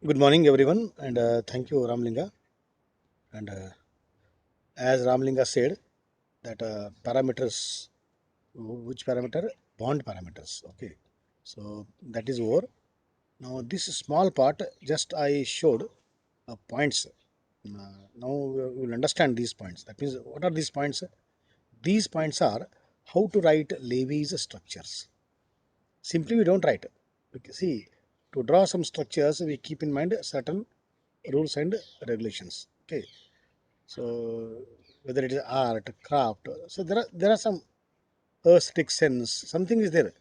Good morning, everyone, and thank you, Ramlinga. And as Ramlinga said, that parameters, which parameter? Bond parameters. Okay, so that is over. Now, this small part just I showed points. Now we will understand these points. That means, what are these points? These points are how to write Levy's structures. Simply, we don't write. See, to draw some structures, we keep in mind certain rules and regulations. Okay, so whether it is art, craft, so there are some aesthetic sense, something is there.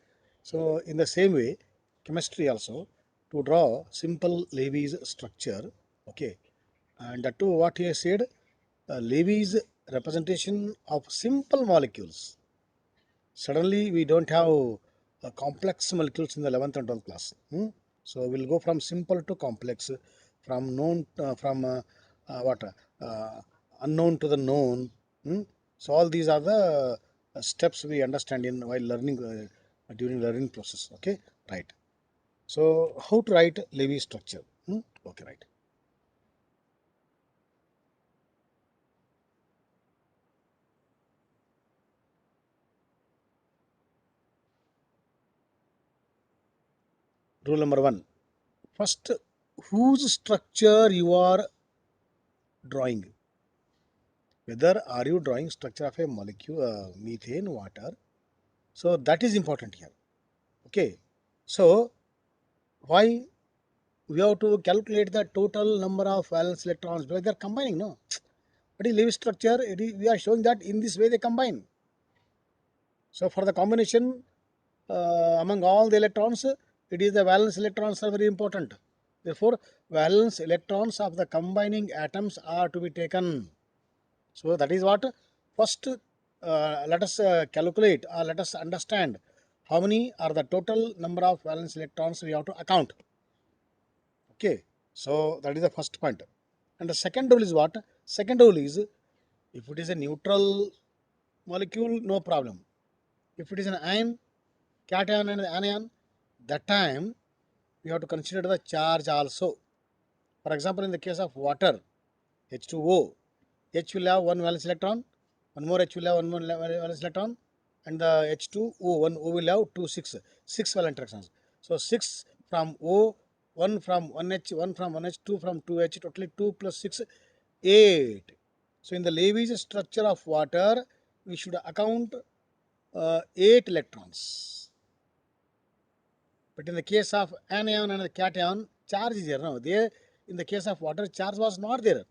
So in the same way, chemistry also, to draw simple Levy's structure, okay, and that too what he has said, Levy's representation of simple molecules. Suddenly we don't have complex molecules in the 11th and 12th class. So we'll go from simple to complex, from known from what unknown to the known. Hmm? So all these are the steps we understand in while learning, during learning process. Okay, right. So how to write Levy structure? Okay, right. Rule number one. First, whose structure you are drawing? Whether are you drawing structure of a molecule, methane, water? So that is important here. Okay. So why we have to calculate the total number of valence electrons because they are combining, no? But in Lewis structure, we are showing that in this way they combine. So for the combination among all the electrons, it is the valence electrons are very important. Therefore, valence electrons of the combining atoms are to be taken. So that is what first let us calculate or let us understand how many are the total number of valence electrons we have to account. Okay, so that is the first point. And the second rule is what? Second rule is if it is a neutral molecule, no problem. If it is an ion, cation and anion, that time we have to consider the charge also. For example, in the case of water, H2O, H will have one valence electron, one more H will have one more valence electron, and the H2O, one O will have two six valence electrons. So 6 from O, 1 from 1H, 1 from 1H, 2 from 2H, totally 2 plus 6, 8. So in the Levy's structure of water, we should account 8 electrons. But in the case of anion and the cation, charge is there. No, there in the case of water, charge was not there.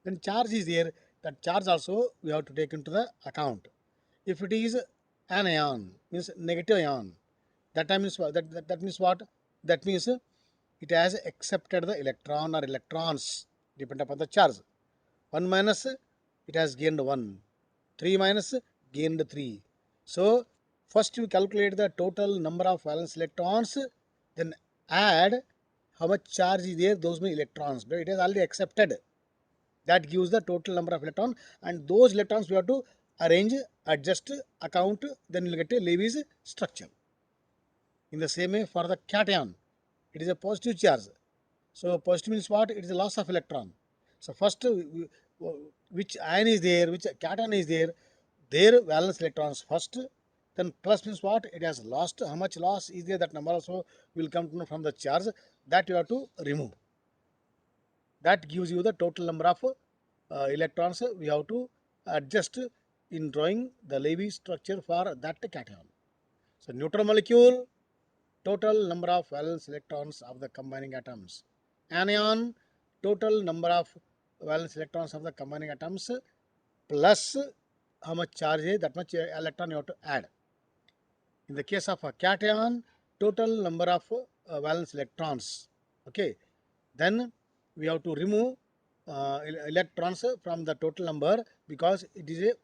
When charge is there, that charge also we have to take into the account. If it is an ion, means negative ion, that time means that means what? That means it has accepted the electron or electrons depend upon the charge. 1 minus, it has gained 1. 3 minus, gained 3. So first you calculate the total number of valence electrons, then add how much charge is there, those many electrons. But it has already accepted. That gives the total number of electrons, and those electrons we have to arrange, adjust, account, then you will get a Levy's structure. In the same way for the cation, it is a positive charge. So positive means what? It is a loss of electron. So first which ion is there, which cation is there, their valence electrons first. Then plus means what? It has lost. How much loss is there? That number also will come to know from the charge that you have to remove. That gives you the total number of electrons we have to adjust in drawing the Levy structure for that cation. So neutral molecule, total number of valence electrons of the combining atoms. Anion, total number of valence electrons of the combining atoms plus how much charge is, that much electron you have to add. In the case of a cation, total number of valence electrons. Okay, then we have to remove electrons from the total number because it is a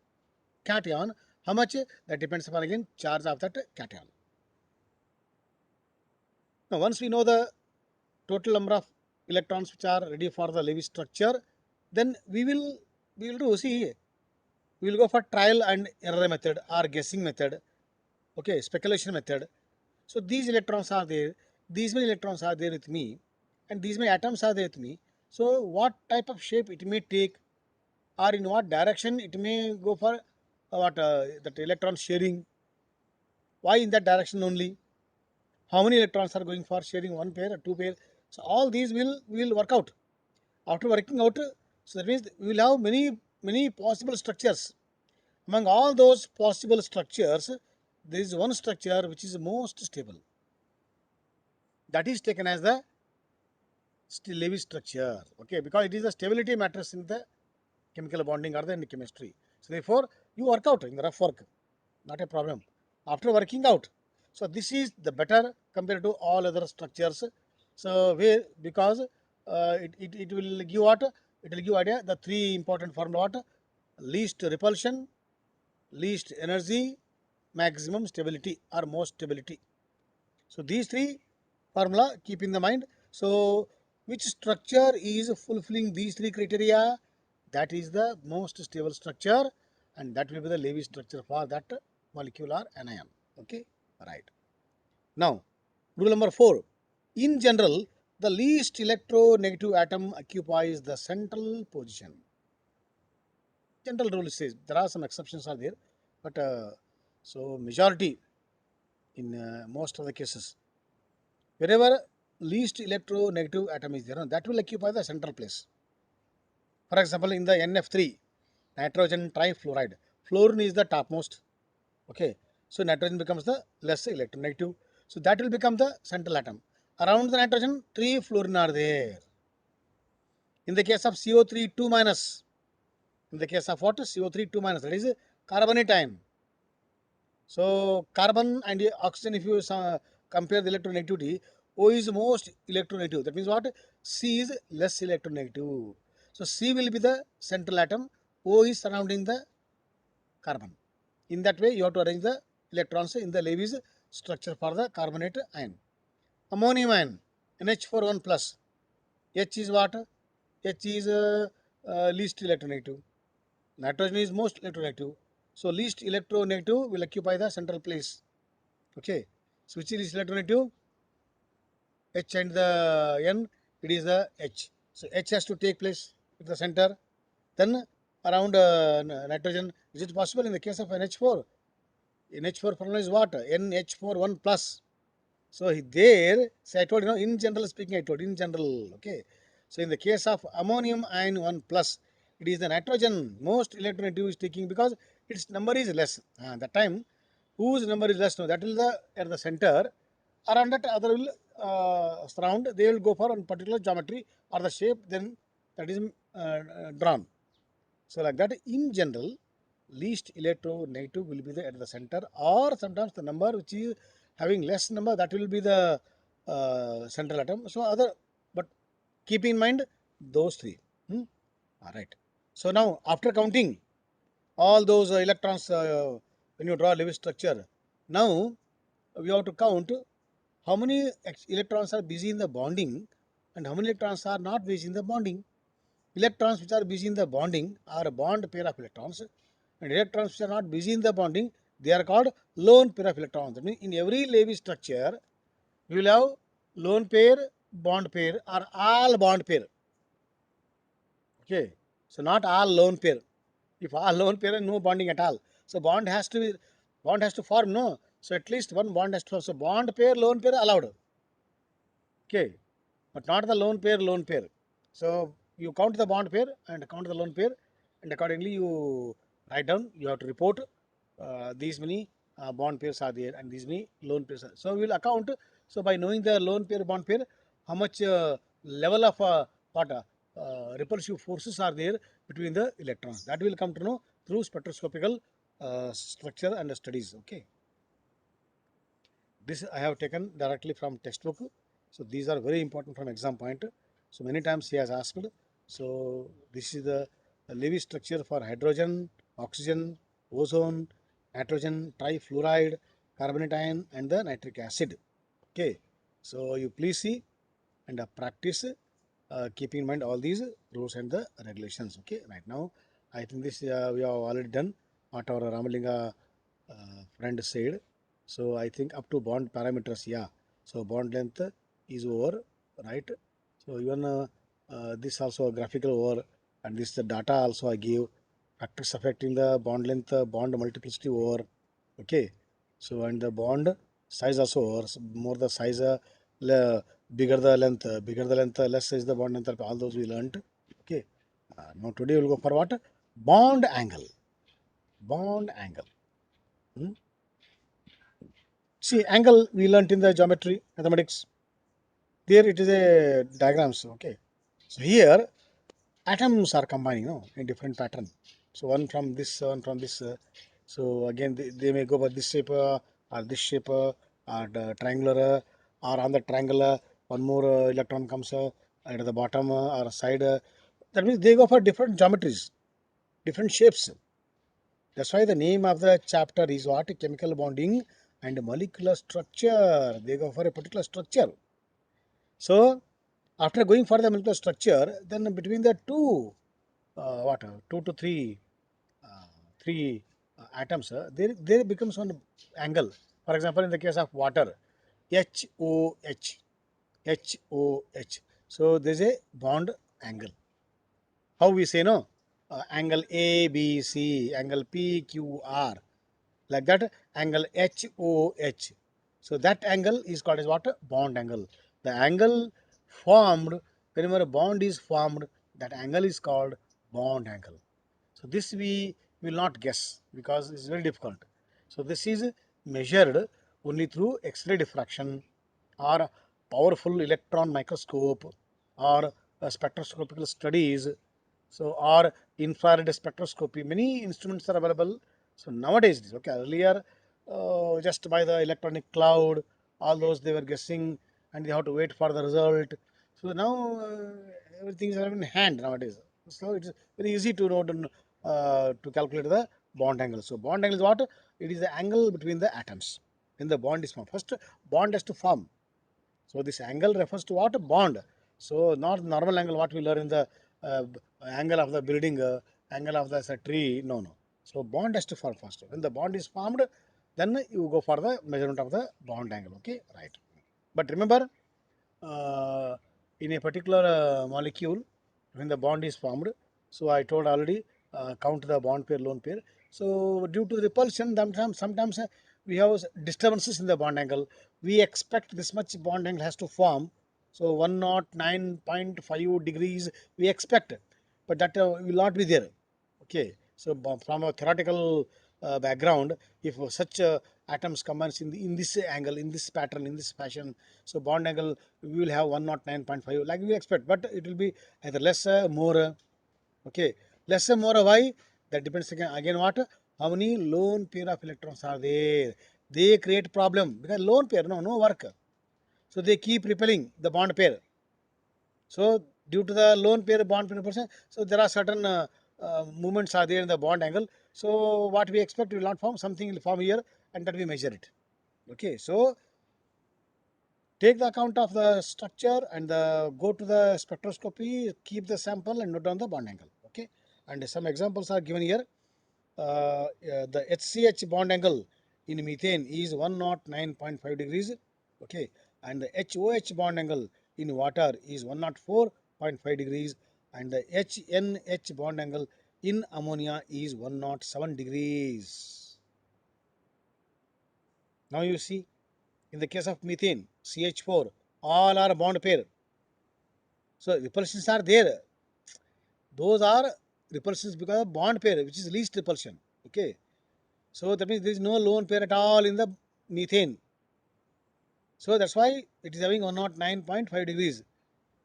cation. How much? That depends upon again charge of that cation. Now once we know the total number of electrons which are ready for the Levy structure, then we will do, see, we will go for trial and error method or guessing method. Okay, speculation method. So these electrons are there, these many electrons are there with me, and these many atoms are there with me. So what type of shape it may take, or in what direction it may go for that electron sharing? Why in that direction only? How many electrons are going for sharing, one pair or two pair? So all these will work out. After working out, so that means we will have many possible structures. Among all those possible structures, there is one structure which is most stable. That is taken as the Lewis structure. Okay, because it is the stability matters in the chemical bonding or the in chemistry. So therefore, you work out in the rough work, not a problem. After working out, so this is the better compared to all other structures. So where, because it will give what? It will give idea the three important formula what? Least repulsion, least energy, maximum stability or most stability. So these three formula keep in the mind. So which structure is fulfilling these three criteria? That is the most stable structure, and that will be the Lewis structure for that molecular anion. Okay, right. Now, rule number 4. In general, the least electronegative atom occupies the central position. General rule says there are some exceptions are there, but so majority in most of the cases, wherever least electronegative atom is there, that will occupy the central place. For example, in the NF3, nitrogen trifluoride, fluorine is the topmost. Okay, so nitrogen becomes the less electronegative. So that will become the central atom. Around the nitrogen, 3 fluorine are there. In the case of CO3, 2 minus. In the case of what? CO3, 2 minus. That is carbonate ion. So carbon and oxygen, if you compare the electronegativity, O is most electronegative. That means what? C is less electronegative. So C will be the central atom. O is surrounding the carbon. In that way, you have to arrange the electrons in the Lewis structure for the carbonate ion. Ammonium ion, NH41 plus. H is what? H is least electronegative. Nitrogen is most electronegative. So least electronegative will occupy the central place. Okay. So which is electronegative? H and the N, it is the H. So H has to take place at the center. Then around nitrogen, is it possible in the case of NH4? NH4 formula is what? NH41 plus. So there, so I told in general speaking, I told in general, okay. So in the case of ammonium ion 1 plus, it is the nitrogen most electronegative is taking because its number is less. That time, whose number is less? No, that will the at the center. Around that other will surround. They will go for one particular geometry or the shape. Then that is drawn. So like that, in general, least electronegative will be at the center, or sometimes the number which is having less number, that will be the central atom. So other, but keep in mind those three. All right. So now after counting all those electrons when you draw Lewis structure, now we have to count how many electrons are busy in the bonding and how many electrons are not busy in the bonding. Electrons which are busy in the bonding are a bond pair of electrons, and electrons which are not busy in the bonding, they are called lone pair of electrons. That means in every Lewis structure, we will have lone pair, bond pair, or all bond pair. Okay, so not all lone pair. If all lone pair, no bonding at all. So bond has to form, no. So at least one bond has to form. So bond pair, lone pair allowed. Okay, but not the lone pair. So you count the bond pair and count the lone pair, and accordingly you write down. You have to report these many bond pairs are there and these many lone pairs are. So we will account. So by knowing the lone pair, bond pair, how much level of what repulsive forces are there between the electrons. That will come to know through spectroscopical structure and studies. Okay. This I have taken directly from textbook. So these are very important from exam point. So many times he has asked. So this is the Lewis structure for hydrogen, oxygen, ozone, nitrogen, trifluoride, carbonate ion, and the nitric acid. Okay. So you please see and practice. Keep in mind all these rules and the regulations. Okay. Right now, I think this we have already done what our Ramalinga friend said. So I think up to bond parameters, yeah. So bond length is over, right? So even this also a graphical over, and this the data also I give factors affecting the bond length, bond multiplicity over. Okay, so and the bond size also over. More the size, bigger the length, less is the bond length. All those we learnt. Okay, now today we'll go for what? Bond angle. Bond angle. Hmm? See, angle we learnt in the geometry mathematics. There it is a diagrams. Okay, so here atoms are combining, no, in different pattern. So one from this, one from this. So again, they may go by this shape or this shape or the triangular or on the triangle one more electron comes at the bottom or side. That means they go for different geometries, different shapes. That's why the name of the chapter is what? Chemical bonding and molecular structure. They go for a particular structure. So after going for the molecular structure, then between the two, what, two to uh, three atoms, there becomes one angle. For example, in the case of water, HOH, HOH. So there is a bond angle. How we say no? Angle ABC, angle PQR, like that, angle HOH. So that angle is called as what? Bond angle. The angle formed whenever a bond is formed, that angle is called bond angle. So this we will not guess because it's very difficult. So this is measured only through X-ray diffraction or powerful electron microscope or spectroscopical studies. So or infrared spectroscopy. Many instruments are available. So nowadays, okay, earlier just by the electronic cloud, all those they were guessing and they have to wait for the result. So now everything is in hand nowadays. So it's very easy to know to calculate the bond angle. So bond angle is what? It is the angle between the atoms when the bond is formed. First, bond has to form. So this angle refers to what? Bond. So not normal angle what we learn in the uh, angle of the building, angle of the tree. No, no. So bond has to form first. When the bond is formed, then you go for the measurement of the bond angle. Okay, right. But remember, uh, in a particular molecule, when the bond is formed, so I told already, count the bond pair, lone pair. So due to repulsion, sometimes we have disturbances in the bond angle. We expect this much bond angle has to form. So 109.5 degrees we expect, but that will not be there. Okay, so from a theoretical background, if such atoms combines in this angle, in this pattern, in this fashion, so bond angle we will have 109.5 like we expect, but it will be either less, more. Okay, less, more. Why? That depends again what? How many lone pair of electrons are there? They create problem because lone pair no work. So they keep repelling the bond pair. So due to the lone pair bond pair person, so there are certain movements are there in the bond angle. So what we expect will not form, something will form here, and that we measure it. Okay, so take the account of the structure and go to the spectroscopy, keep the sample and note down the bond angle. Okay, and some examples are given here. The HCH bond angle in methane is 109.5 degrees. Okay, and the HOH bond angle in water is 104.5 degrees, and the HNH bond angle in ammonia is 107 degrees. Now you see, in the case of methane, CH4, all are bond pair. So repulsions are there. Those are repulsions because of bond pair, which is least repulsion. Okay. So that means there is no lone pair at all in the methane. So that's why it is having 109.5 degrees.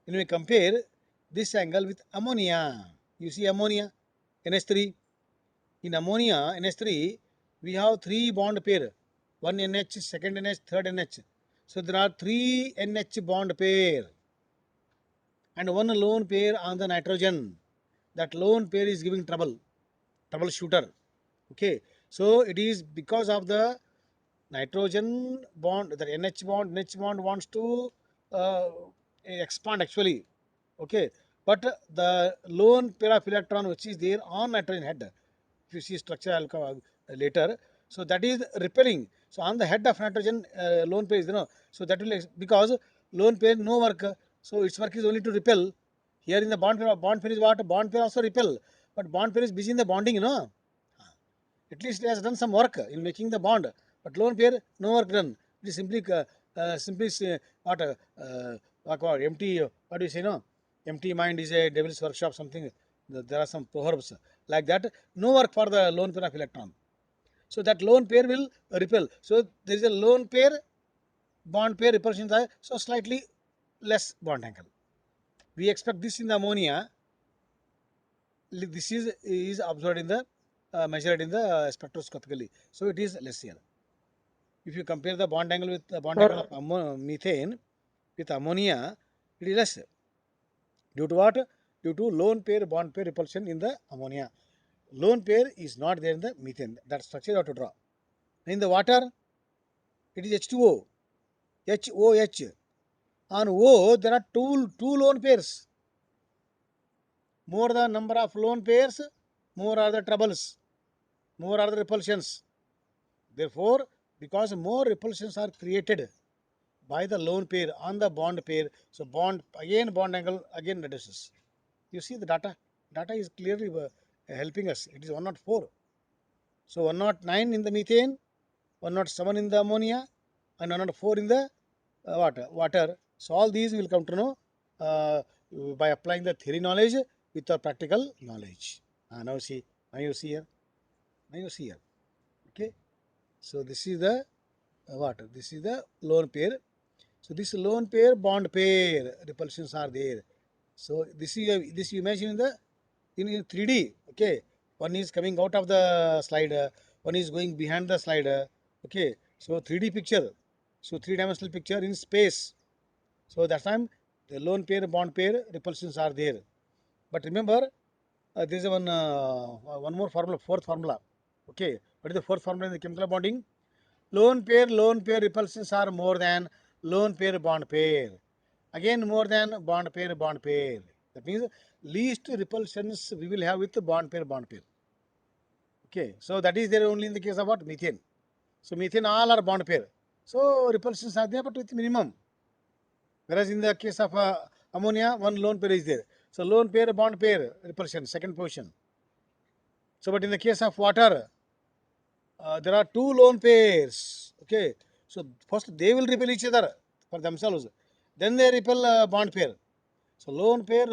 When we compare this angle with ammonia, you see ammonia, NH3. In ammonia, NH3, we have three bond pair. One NH, second NH, third NH. So there are three NH bond pair and one lone pair on the nitrogen. That lone pair is giving troubleshooter. Okay, so it is because of the nitrogen bond, the NH bond wants to uh, expand actually. Okay, but the lone pair of electron which is there on nitrogen head, if you see structure, I'll come later. So that is repelling. So on the head of nitrogen, lone pair is, so that will because lone pair no work. So its work is only to repel. Here in the bond pair is what? Bond pair also repel. But bond pair is busy in the bonding, At least it has done some work in making the bond. But lone pair, no work done. It is simply what, empty, what do you say, no? Empty mind is a devil's workshop, something. There are some proverbs like that. No work for the lone pair of electron. So that lone pair will repel. So there is a lone pair, bond pair repulsion, so slightly less bond angle. We expect this in the ammonia. This is observed in the measured in the spectroscopically. So it is less here. If you compare the bond angle with the bond Sir, angle of methane with ammonia, it is less. Due to what? Due to lone pair bond pair repulsion in the ammonia. Lone pair is not there in the methane. That structure you have to draw. In the water, it is H2O. HOH. On O, there are two lone pairs. More the number of lone pairs, more are the troubles, more are the repulsions. Therefore, because more repulsions are created by the lone pair on the bond pair, so bond angle again reduces. You see the data. Data is clearly helping us. It is 104. So 109 in the methane, 107 in the ammonia, and 104 in the water. So all these will come to know by applying the theory knowledge with our practical knowledge. Now see, now you see here, now you see here. Okay. So this is the what? This is the lone pair. So this lone pair, bond pair repulsions are there. So this you imagine in the in 3D. Okay, one is coming out of the slider, one is going behind the slider. Okay, so 3D picture. So three-dimensional picture in space. So that time the lone pair, bond pair repulsions are there. But remember, there is one more formula, fourth formula. Okay, what is the fourth formula in the chemical bonding? Lone pair repulsions are more than lone pair, bond pair. Again, more than bond pair, bond pair. That means least repulsions we will have with the bond pair, bond pair. Okay, so that is there only in the case of what? Methane. So methane all are bond pair. So repulsions are there, but with minimum. Whereas in the case of ammonia, one lone pair is there. So lone pair, bond pair repulsion, second position. So, but in the case of water, there are two lone pairs. Okay, so first they will repel each other for themselves, then they repel bond pair. So lone pair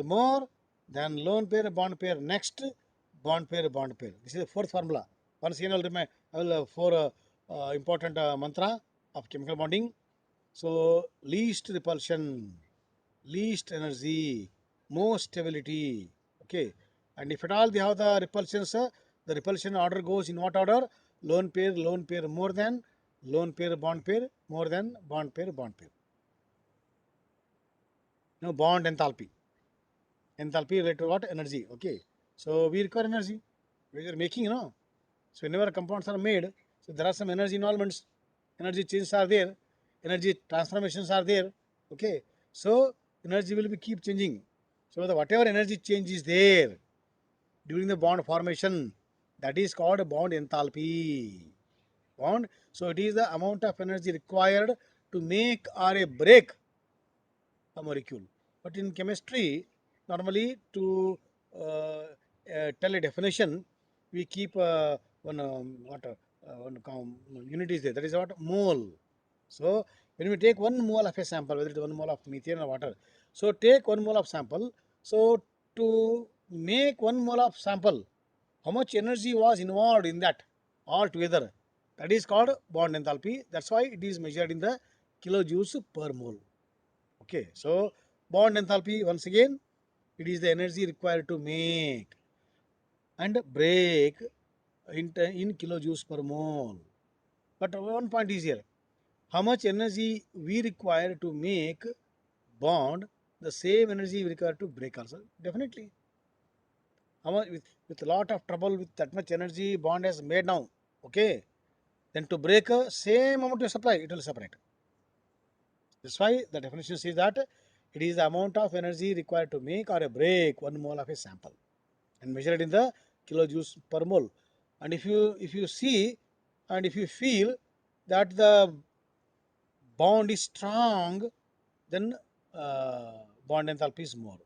more, then lone pair, bond pair next, bond pair, bond pair. This is the fourth formula. Once again, I will four important mantra of chemical bonding. So least repulsion, least energy, most stability. Okay, and if at all they have the repulsions, the repulsion order goes in what order? Lone pair more than lone pair, more than bond pair, bond pair. Now bond enthalpy. Enthalpy related to what? Energy. Okay, so we require energy. We are making, So whenever compounds are made, so there are some energy involvements, energy changes are there, energy transformations are there. Okay, so energy will be keep changing. So the whatever energy change is there during the bond formation, that is called bond enthalpy. Bond. So it is the amount of energy required to make or a break a molecule. But in chemistry, normally to tell a definition, we keep one unit is there. That is what? Mole. So when we take 1 mole of a sample, whether it is 1 mole of methane or water, so take 1 mole of sample. So to make 1 mole of sample, how much energy was involved in that altogether? That is called bond enthalpy. That's why it is measured in the kilojoules per mole. Okay, so bond enthalpy, once again, it is the energy required to make and break in kilojoules per mole. But one point is here, how much energy we require to make bond, the same energy we require to break also. Definitely. How much with a lot of trouble, with that much energy bond has made now. Okay. Then to break same amount of supply, it will separate. That's why the definition says that it is the amount of energy required to make or a break 1 mole of a sample and measure it in the kilojoules per mole. And if you see and if you feel that the bond is strong, then bond enthalpy is more.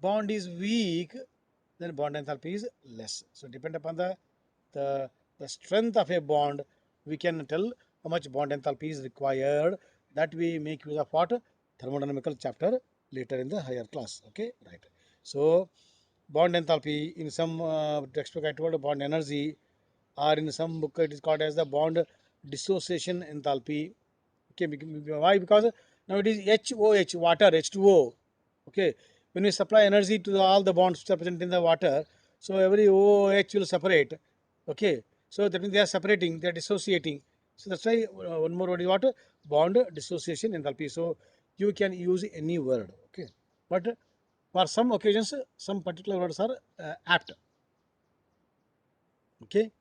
Bond is weak, then bond enthalpy is less. So depend upon the, the strength of a bond, we can tell how much bond enthalpy is required. That we make use of what? Thermodynamical chapter later in the higher class. Okay, right. So bond enthalpy in some textbook I told bond energy, or in some book it is called as the bond dissociation enthalpy. Okay, why? Because now it is HOH, water, H2O. Okay, when we supply energy to all the bonds which are present in the water, so every OH will separate. Okay, so that means they are separating, they are dissociating. So that's why one more word is what? Bond dissociation enthalpy. So you can use any word. Okay, but for some occasions, some particular words are apt. Okay,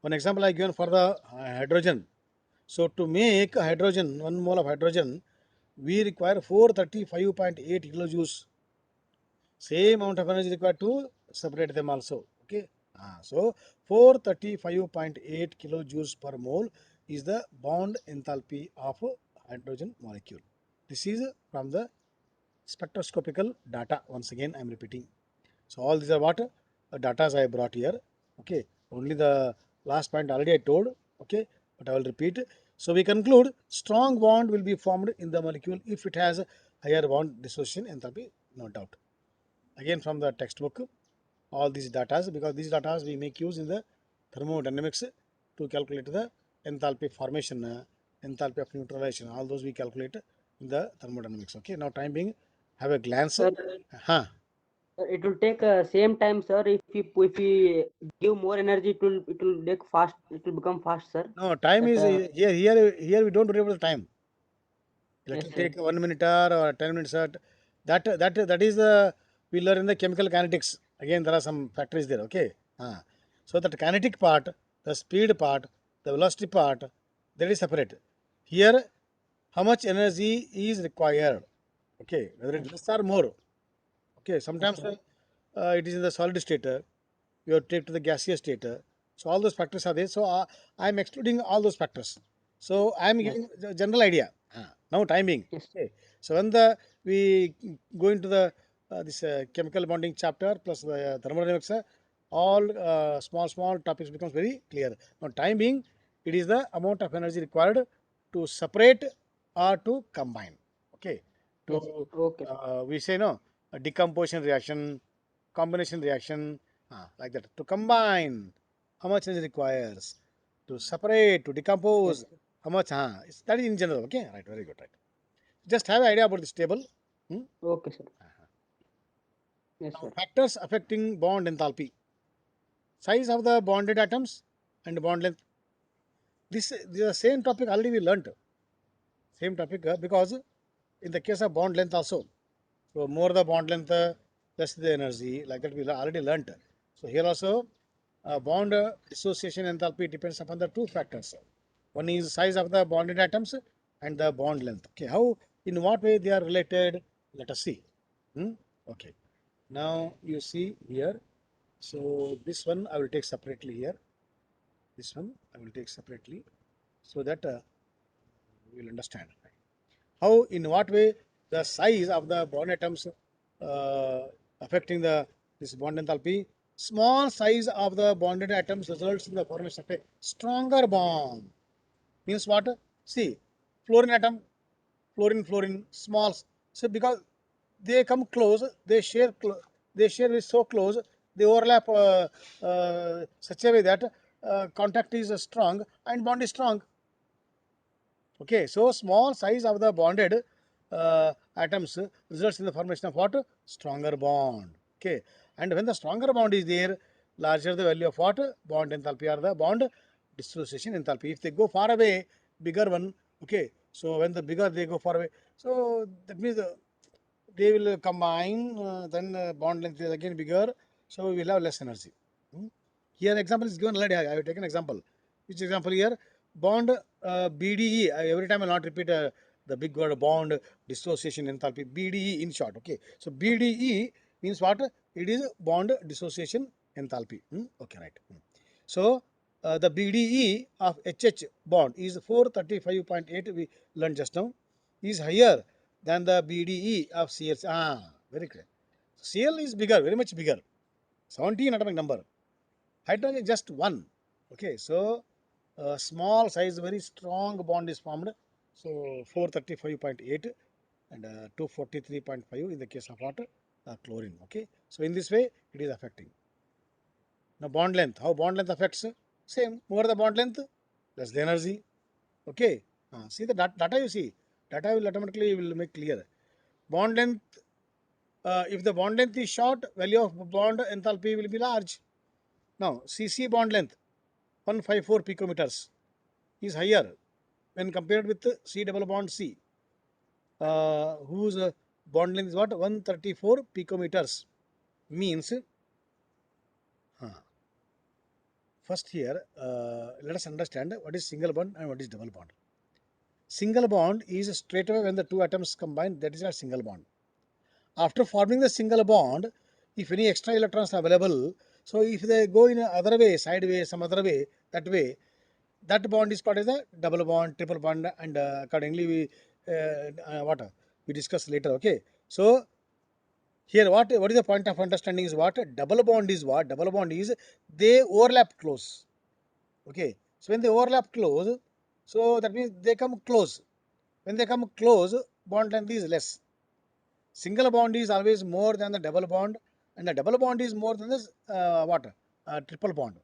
one example I given for the hydrogen. So to make hydrogen, 1 mole of hydrogen, we require 435.8 kilojoules. Same amount of energy required to separate them also. Okay. So 435.8 kilojoules per mole is the bond enthalpy of hydrogen molecule. This is from the spectroscopical data. Once again, I am repeating. So all these are what data I brought here. Okay. Only the last point already I told. Okay. But I will repeat. So we conclude strong bond will be formed in the molecule if it has a higher bond dissociation enthalpy, no doubt. Again from the textbook, all these data, because these data we make use in the thermodynamics to calculate the enthalpy formation, enthalpy of neutralization, all those we calculate in the thermodynamics. Okay, now time being, have a glance. Sir, Huh. it will take same time, sir. If we give more energy, it will take fast. It will become fast, sir. No, time That is here we don't worry about the time. Let yes, it sir. take 1 minute or 10 minutes. That is the we learn in the chemical kinetics. Again, there are some factors there. Okay. So that kinetic part, the speed part, the velocity part, that is separate. Here, how much energy is required? Okay, whether it Yes, less or more. Okay, yes, sometimes sir. it is in the solid state. You have to take to the gaseous state. So all those factors are there. So I am excluding all those factors. So I am Yes, giving the general idea. Now timing. yes, Okay. So when the we go into the this chemical bonding chapter plus the thermodynamics, all small topics becomes very clear. Now time being, it is the amount of energy required to separate or to combine. Okay. yes. To Okay, we say no a decomposition reaction, combination reaction, like that. To combine, how much energy requires? To separate, to yes, decompose, sir. how much? That is in general. Okay, right, very good, right. Just have an idea about this table. Hmm? Okay, sir. Yes, Now, sir. factors affecting bond enthalpy: size of the bonded atoms and bond length. This is the same topic already we learnt. Same topic because in the case of bond length also, so more the bond length, less the energy. Like that we already learnt. So here also, bond dissociation enthalpy depends upon the two factors. One is size of the bonded atoms and the bond length. Okay, how in what way they are related? Let us see. Hmm? Okay. Now you see here. So this one I will take separately here. This one I will take separately so that we will understand. How, in what way the size of the bond atoms affecting the this bond enthalpy? Small size of the bonded atoms results in the formation of a stronger bond. Means what? See, fluorine atom, fluorine, small. So because they come close, they share with so close, they overlap such a way that contact is strong and bond is strong. Okay, so small size of the bonded atoms results in the formation of what? Stronger bond. Okay, and when the stronger bond is there, larger the value of what? Bond enthalpy or the bond dissociation enthalpy. If they go far away, bigger one. Okay, so when the bigger they go far away, so that means they will combine. Then bond length is again bigger, so we will have less energy. Hmm? Here example is given already. I have taken example. Which example here? Bond BDE. Every time I will not repeat the big word bond dissociation enthalpy. BDE in short. Okay. So BDE means what? It is bond dissociation enthalpy. Okay, right. So the BDE of HH bond is 435.8. We learned just now is higher than the BDE of Cl. Very clear. So Cl is bigger, very much bigger. 17 atomic number. Hydrogen just 1. Okay, so small size, very strong bond is formed. So 435.8 and 243.5 in the case of water, chlorine. Okay, so in this way it is affecting. Now bond length, how bond length affects? Same, more the bond length, less the energy. Okay, see the data you see, data will automatically will make clear. Bond length, if the bond length is short, value of bond enthalpy will be large. Now CC bond length 154 picometers is higher when compared with C double bond C, whose bond length is what, 134 picometers. Means first here let us understand what is single bond and what is double bond. Single bond is straight away when the two atoms combine, that is a single bond. After forming the single bond, if any extra electrons are available, so if they go in other way, sideways, some other way, that bond is called as a double bond, triple bond, and accordingly we discuss later. Okay, so here what is the point of understanding is what double bond is. What double bond is, they overlap close. Okay, so when they overlap close, so that means they come close. When they come close, bond length is less. Single bond is always more than the double bond, and the double bond is more than the triple bond.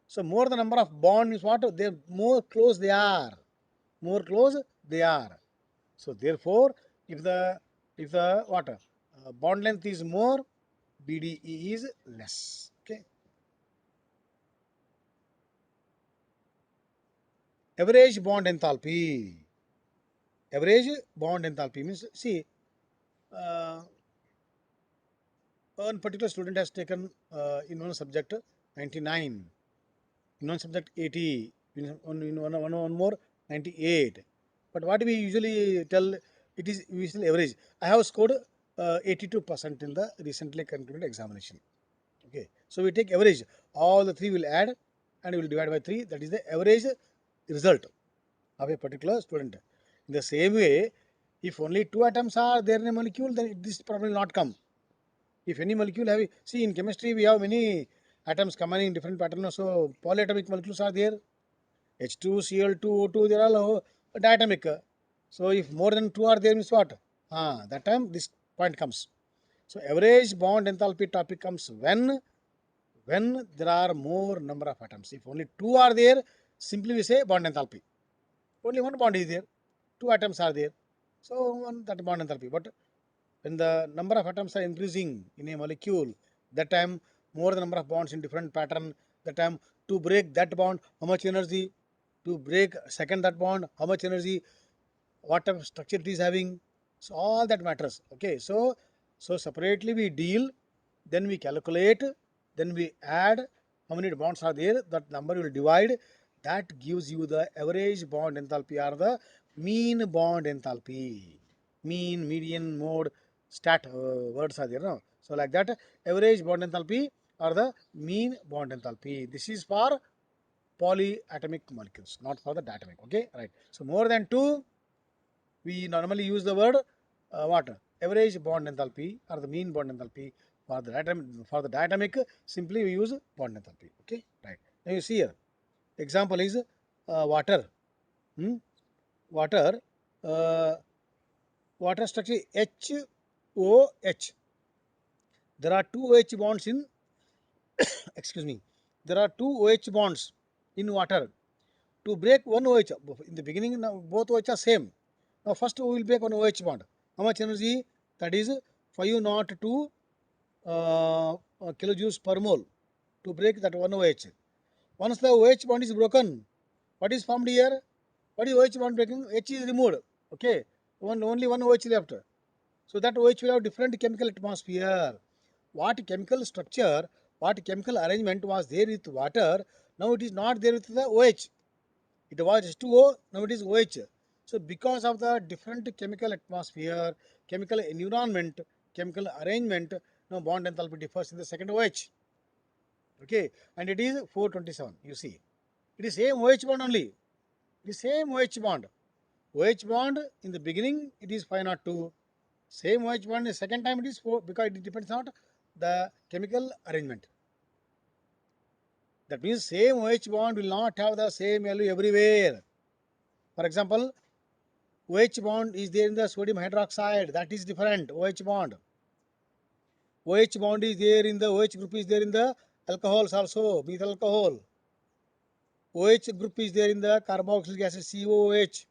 So more the number of bond is what, they more close they are, more close they are. So therefore, if the bond length is more, BDE is less. Okay. Average bond enthalpy. Average bond enthalpy means, see, one particular student has taken in one subject 99, in one subject 80, in one more 98. But what we usually tell, it is usually average. I have scored 82% in the recently concluded examination. Okay, so we take average. All the three will add and we will divide by 3. That is the average result of a particular student. In the same way, if only 2 atoms are there in a molecule, then this problem will not come. If any molecule have, see in chemistry we have many atoms combining in different patterns. So polyatomic molecules are there. H2, Cl2, O2, they are all diatomic. So if more than 2 are there means what? That time this point comes. So average bond enthalpy topic comes when there are more number of atoms. If only 2 are there, simply we say bond enthalpy. Only one bond is there, 2 atoms are there. So that bond enthalpy. But when the number of atoms are increasing in a molecule, that time more the number of bonds in different pattern, that time to break that bond, how much energy, to break second that bond, how much energy, what type of structure it is having. So all that matters. Okay, so separately we deal, then we calculate, then we add how many bonds are there, that number will divide, that gives you the average bond enthalpy or the mean bond enthalpy. Mean, median, mode, stat words are there, no? So like that, average bond enthalpy or the mean bond enthalpy. This is for polyatomic molecules, not for the diatomic. Okay, right. So more than 2, we normally use the word average bond enthalpy or the mean bond enthalpy. For the diatomic, simply we use bond enthalpy. Okay, right. Now you see here, example is water. Hmm? Water, uh, water structure HOH. There are two OH bonds in excuse me. There are two OH bonds in water. To break one OH, in the beginning now both OH are same. Now first we will break one OH bond. How much energy? That is 502 kilojoules per mole to break that one OH. Once the OH bond is broken, what is formed here? What is OH bond breaking? H is removed. Okay, only one OH left. So that OH will have different chemical atmosphere. What chemical structure, what chemical arrangement was there with water, now it is not there with the OH. It was H2O, now it is OH. So because of the different chemical atmosphere, chemical environment, chemical arrangement, now bond enthalpy differs in the second OH. Okay, and it is 427. You see, it is same OH bond only. It is same OH bond. OH bond in the beginning it is 502. Same OH bond the second time it is 4 because it depends on the chemical arrangement. That means same OH bond will not have the same value everywhere. For example, OH bond is there in the sodium hydroxide, that is different OH bond. OH bond is there in the OH group is there in the alcohols also, methyl alcohol. OH group is there in the carboxylic acid COOH.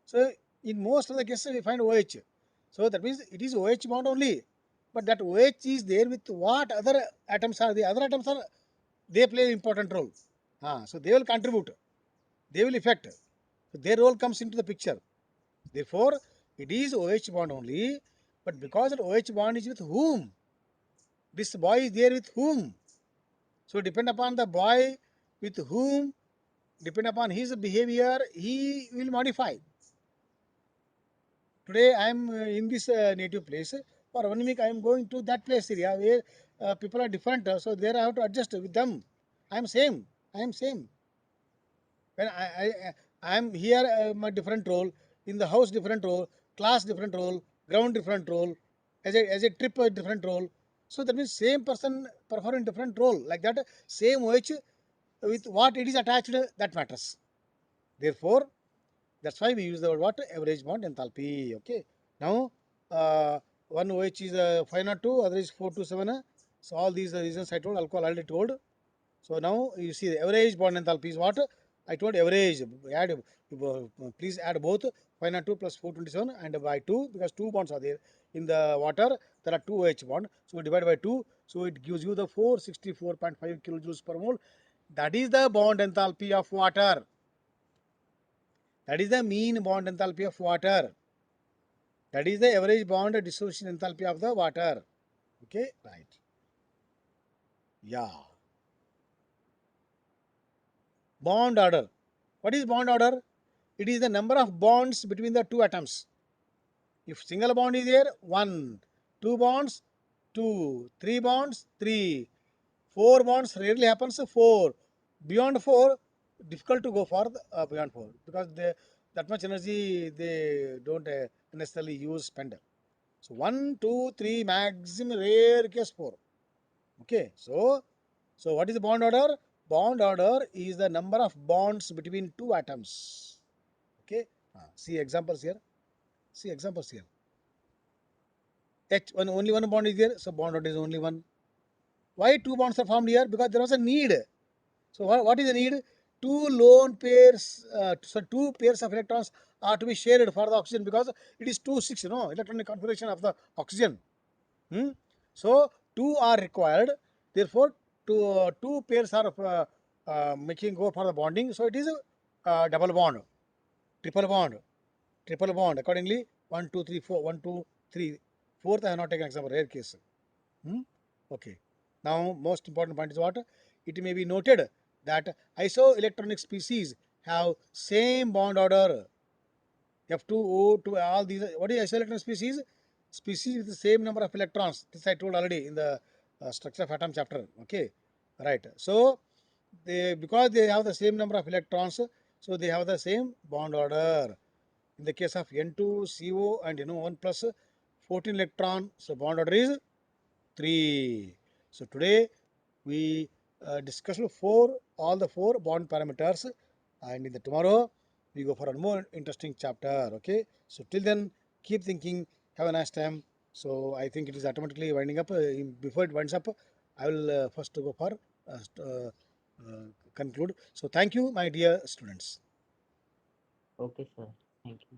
So in most of the cases we find OH. So that means it is OH bond only. But that OH is there with what other atoms are? The other atoms are, they play an important role. So they will contribute. They will affect. So their role comes into the picture. Therefore, it is OH bond only. But because that OH bond is with whom? This boy is there with whom? So depend upon the boy with whom, depend upon his behavior, he will modify. Today I am in this native place. For 1 week I am going to that place area where people are different. So there I have to adjust with them. I am same. I am same. When I am here, my different role, in the house different role, class different role, ground different role, as a trip a different role. So that means same person performing different role, like that same OH with what it is attached, that matters. Therefore, that's why we use the word what, average bond enthalpy. Okay. Now one OH is 502, other is 427. So all these reasons I told, alcohol already told. So now you see the average bond enthalpy is what? I told average. Add, please add both 502 plus 427 and by 2, because 2 bonds are there. In the water, there are 2 OH bond. So divide by 2. So it gives you the 464.5 kilojoules per mole. That is the bond enthalpy of water. That is the mean bond enthalpy of water. That is the average bond dissociation enthalpy of the water. Okay, right. Yeah. Bond order. What is bond order? It is the number of bonds between the two atoms. If single bond is there, 1. 2 bonds, 2. 3 bonds, 3. 4 bonds rarely happens, 4. Beyond 4, difficult to go for beyond 4, because that much energy they don't necessarily use, spend. So 1, 2, 3, maximum, rare case 4. Okay, so what is the bond order? Bond order is the number of bonds between two atoms. Okay, see examples here. See examples here. Only one bond is there, so bond order is only one. Why two bonds are formed here? Because there was a need. So what is the need? Two lone pairs, so two pairs of electrons are to be shared for the oxygen, because it is 2 6, electronic configuration of the oxygen. So two are required. Therefore, two pairs are making go for the bonding. So it is a double bond, triple bond, triple bond. Accordingly, 1 2 3 4, 1 2 3. Fourth, I have not taken example, rare case. Okay. Now, most important point is what? It may be noted that isoelectronic species have same bond order. F2O to all these. What is isoelectronic species? Species with the same number of electrons. This I told already in the structure of atom chapter. Okay, right. So because they have the same number of electrons, so they have the same bond order. In the case of N2CO and NO1 plus 14 electron, so bond order is 3. So today we discussed all the four bond parameters, and in the tomorrow we go for a more interesting chapter. Okay, so till then keep thinking. Have a nice time. So I think it is automatically winding up. Before it winds up, I will first go for conclude. So thank you, my dear students. Okay, sir. Thank you.